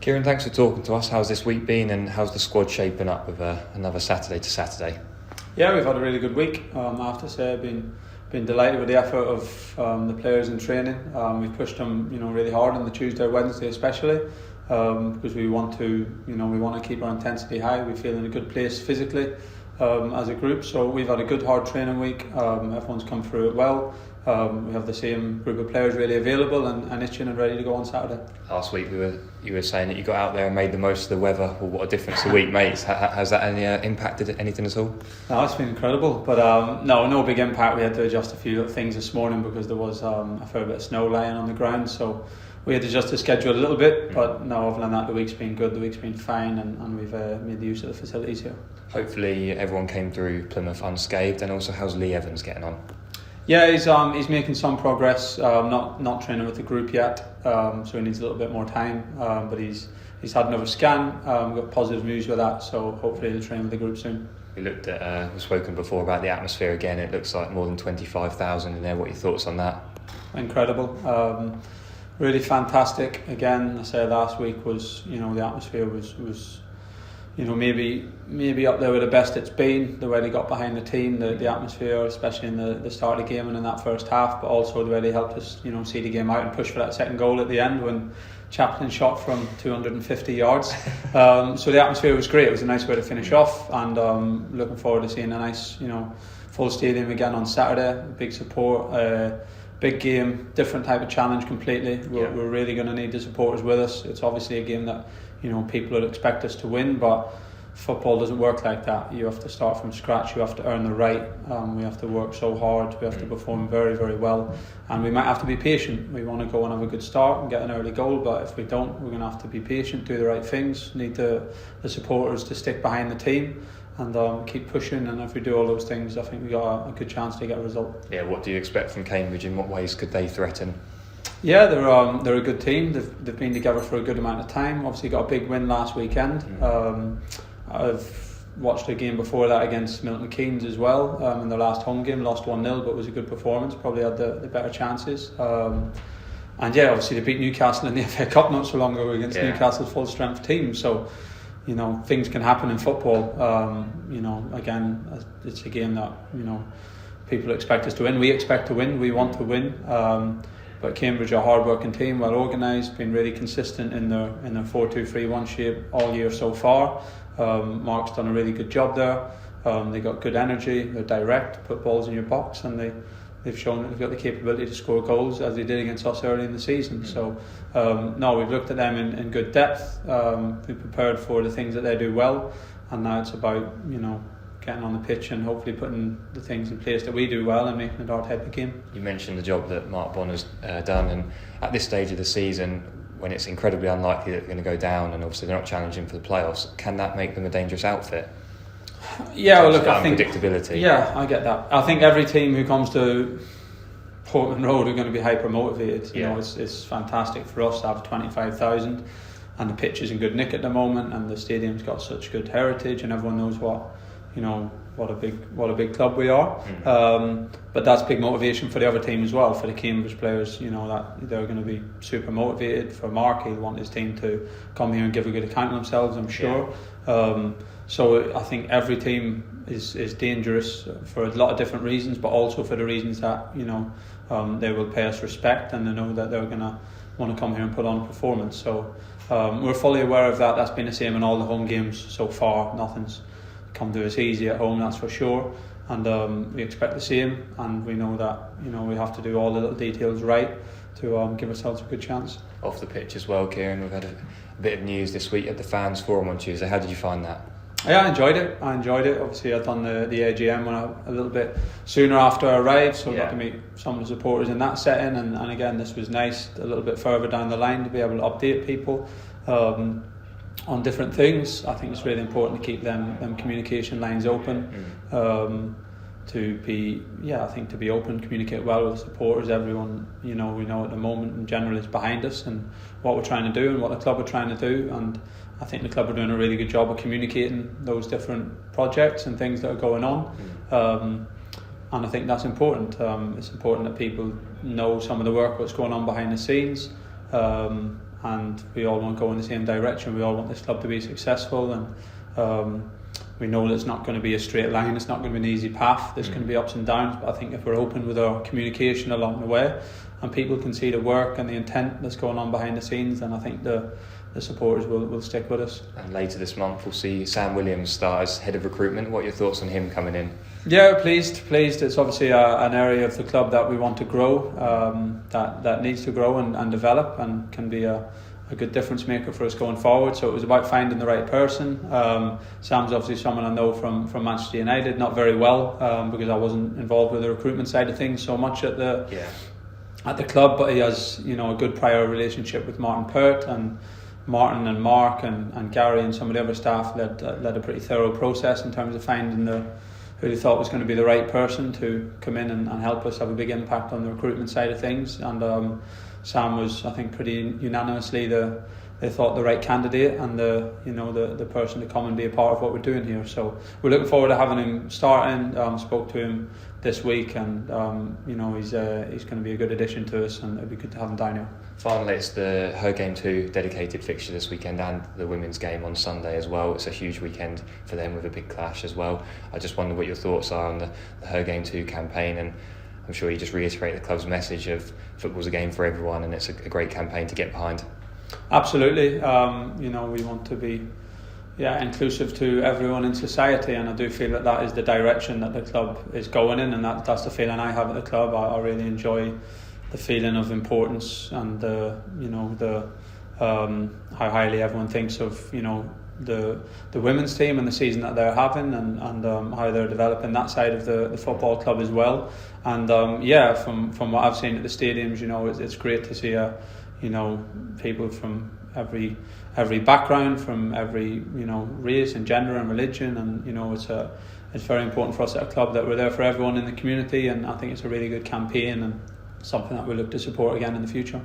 Kieran, thanks for talking to us. How's this week been and how's the squad shaping up with another Saturday to Saturday? Yeah, we've had a really good week. I have to say, I've been delighted with the effort of the players in training. We've pushed them, really hard on the Tuesday, Wednesday especially, because we want to keep our intensity high. We feel in a good place physically as a group. So we've had a good hard training week. Everyone's come through it well. We have the same group of players really available and itching and ready to go on Saturday. Last week you were saying that you got out there and made the most of the weather. Well, what a difference a week makes. Has that impacted anything at all? No, it's been incredible, but no big impact. We had to adjust a few little things this morning because there was a fair bit of snow lying on the ground, so we had to adjust the schedule a little bit. But no, other than that, the week's been good. The week's been fine, and we've made the use of the facilities here. Hopefully everyone came through Plymouth unscathed. And also, how's Lee Evans getting on? Yeah, he's making some progress. Not training with the group yet, so he needs a little bit more time. But he's had another scan. We've got positive news with that, so hopefully he'll train with the group soon. We looked at, we've spoken before about the atmosphere again. It looks like more than 25,000 in there. What are your thoughts on that? Incredible, really fantastic. Again, I said last week was the atmosphere was maybe up there with the best it's been. The way they got behind the team, the atmosphere, especially in the start of the game and in that first half, but also the way they helped us, see the game out and push for that second goal at the end when Chaplin shot from 250 yards. So the atmosphere was great. It was a nice way to finish off, and looking forward to seeing a nice, full stadium again on Saturday. Big support, big game, different type of challenge completely. We're really going to need the supporters with us. It's obviously a game that people would expect us to win, but football doesn't work like that. You have to start from scratch. You have to earn the right. We have to work so hard. We have to perform very, very well, and we might have to be patient. We want to go and have a good start and get an early goal, but if we don't, we're going to have to be patient, do the right things, need the supporters to stick behind the team and keep pushing. And if we do all those things, I think we got a good chance to get a result. Yeah, what do you expect from Cambridge? In what ways could they threaten? Yeah, they're a good team. They've been together for a good amount of time. Obviously got a big win last weekend. I've watched a game before that against Milton Keynes as well. In their last home game, lost 1-0, but it was a good performance. Probably had the better chances. And yeah, obviously they beat Newcastle in the FA Cup not so long ago against Newcastle's full strength team. So things can happen in football. Again, it's a game that people expect us to win. We expect to win. We want to win. But Cambridge are a hard-working team, well organised, been really consistent in their 4-2-3-1 shape all year so far. Mark's done a really good job there. They got good energy. They're direct, put balls in your box, and they've shown that they've got the capability to score goals as they did against us early in the season. So we've looked at them in good depth. We've prepared for the things that they do well, and now it's about getting on the pitch and hopefully putting the things in place that we do well and making it our type of game. You mentioned the job that Mark Bonner's done, and at this stage of the season, when it's incredibly unlikely that they're going to go down and obviously they're not challenging for the playoffs, can that make them a dangerous outfit? Yeah, well, look, I think unpredictability. Yeah, I get that. I think every team who comes to Portman Road are going to be hyper motivated. It's fantastic for us to have 25,000, and the pitch is in good nick at the moment, and the stadium's got such good heritage, and everyone knows what a big club we are. But that's big motivation for the other team as well, for the Cambridge players. That they're going to be super motivated. For Mark, he'll want his team to come here and give a good account of themselves, I'm sure. So I think every team is dangerous for a lot of different reasons, but also for the reasons that they will pay us respect, and they know that they're going to want to come here and put on a performance. So we're fully aware of that. That's been the same in all the home games so far. Nothing's come to us easy at home, that's for sure, and we expect the same, and we know that we have to do all the little details right to give ourselves a good chance. Off the pitch as well, Kieran, we've had a bit of news this week at the fans forum on Tuesday. How did you find that? Yeah, I enjoyed it. Obviously I'd done the AGM a little bit sooner after I arrived, so I got to meet some of the supporters in that setting, and again this was nice a little bit further down the line to be able to update people on different things. I think it's really important to keep them communication lines open, to be open, communicate well with supporters. Everyone, we know at the moment in general is behind us and what we're trying to do and what the club are trying to do, and I think the club are doing a really good job of communicating those different projects and things that are going on. And I think that's important. It's important that people know some of the work, what's going on behind the scenes, and we all want to go in the same direction. We all want this club to be successful, and we know that it's not going to be a straight line. It's not going to be an easy path. There's going to be ups and downs, but I think if we're open with our communication along the way, and people can see the work and the intent that's going on behind the scenes, then I think the supporters will stick with us. And later this month we'll see Sam Williams start as head of recruitment. What are your thoughts on him coming in? Yeah, pleased. It's obviously an area of the club that we want to grow, that needs to grow and develop, and can be a good difference maker for us going forward. So it was about finding the right person. Sam's obviously someone I know from Manchester United, not very well, because I wasn't involved with the recruitment side of things so much at the club, but he has a good prior relationship with Martin Pert, and Martin and Mark and Gary and some of the other staff led a pretty thorough process in terms of finding who they thought was going to be the right person to come in and help us have a big impact on the recruitment side of things. And Sam was, I think, pretty unanimously they thought the right candidate, and the person to come and be a part of what we're doing here. So we're looking forward to having him starting. Spoke to him this week, and he's going to be a good addition to us, and it'd be good to have him down here. Finally, it's the Her Game 2 dedicated fixture this weekend, and the women's game on Sunday as well. It's a huge weekend for them with a big clash as well. I just wonder what your thoughts are on the Her Game 2 campaign, and I'm sure you just reiterate the club's message of football's a game for everyone, and it's a great campaign to get behind. Absolutely. We want to be inclusive to everyone in society, and I do feel that is the direction that the club is going in, and that's the feeling I have at the club. I really enjoy the feeling of importance, and how highly everyone thinks of the women's team and the season that they're having, and how they're developing that side of the football club as well. And from what I've seen at the stadiums, it's great to see people from every background, from every race and gender and religion, and it's very important for us at a club that we're there for everyone in the community, and I think it's a really good campaign and something that we look to support again in the future.